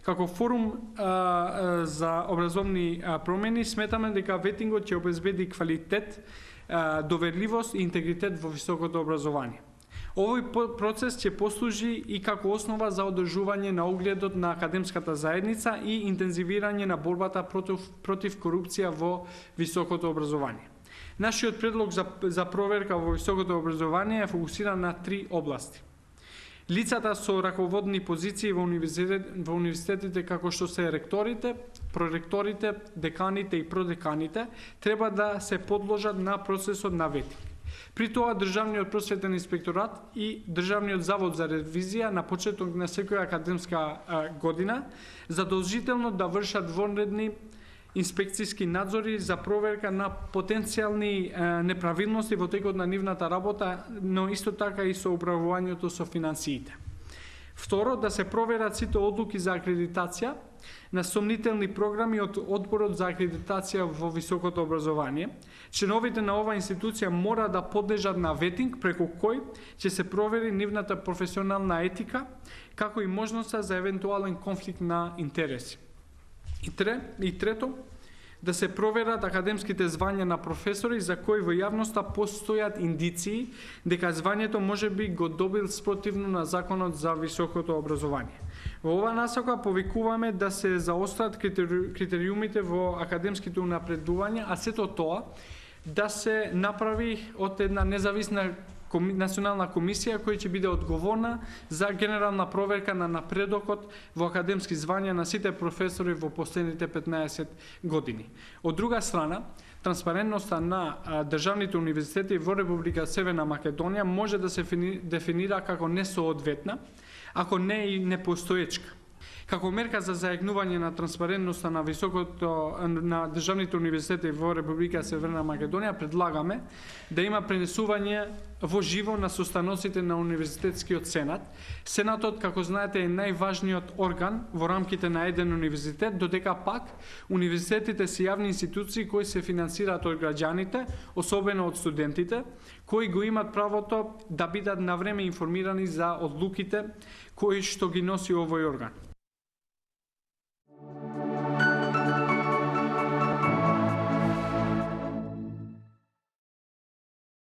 Како форум за образовни промени сметаме дека ветингот ќе обезбеди квалитет, доверливост и интегритет во високото образование. Овој процес ќе послужи и како основа за одржување на огледот на академската заедница и интензивирање на борбата против корупција во високото образование. Нашиот предлог за проверка во високото образование е фокусиран на 3 области. Лицата со раководни позиции во универзитетите како што се ректорите, проректорите, деканите и продеканите треба да се подложат на процесот на ветинг. При тоа Државниот просветен инспекторат и Државниот завод за ревизија на почеток на секоја академска година задолжително да вршат вонредни инспекцијски надзори за проверка на потенцијални неправилности во текот на нивната работа, но исто така и со управувањето со финансиите. Второ, да се проверат сите одлуки за акредитација на сомнителни програми од Одборот за акредитација во високото образование. Членовите на оваа институција мора да подлежат на ветинг преку кој ќе се провери нивната професионална етика, како и можноста за евентуален конфликт на интереси. И трето, да се проверат академските звања на професори за кои во јавноста постојат индиции дека звањето можеби го добил спротивно на Законот за високото образование. Во оваа насока повикуваме да се заострат критериумите во академските унапредувања, а сето тоа да се направи од една независна национална комисија која ќе биде одговорна за генерална проверка на напредокот во академски звања на сите професори во последните 15 години. Од друга страна, транспарентноста на државните универзитети во Република Северна Македонија може да се дефинира како несоодветна, ако не и непостоечка. Како мерка за зајакнување на транспарентноста на на државните универзитети во Република Северна Македонија предлагаме да има пренесување во живо на состаноците на Универзитетскиот сенат. Сенатот, како знаете, е најважниот орган во рамките на еден универзитет, додека пак универзитетите се јавни институции кои се финансираат од граѓаните, особено од студентите, кои го имат правото да бидат навреме информирани за одлуките кои што ги носи овој орган.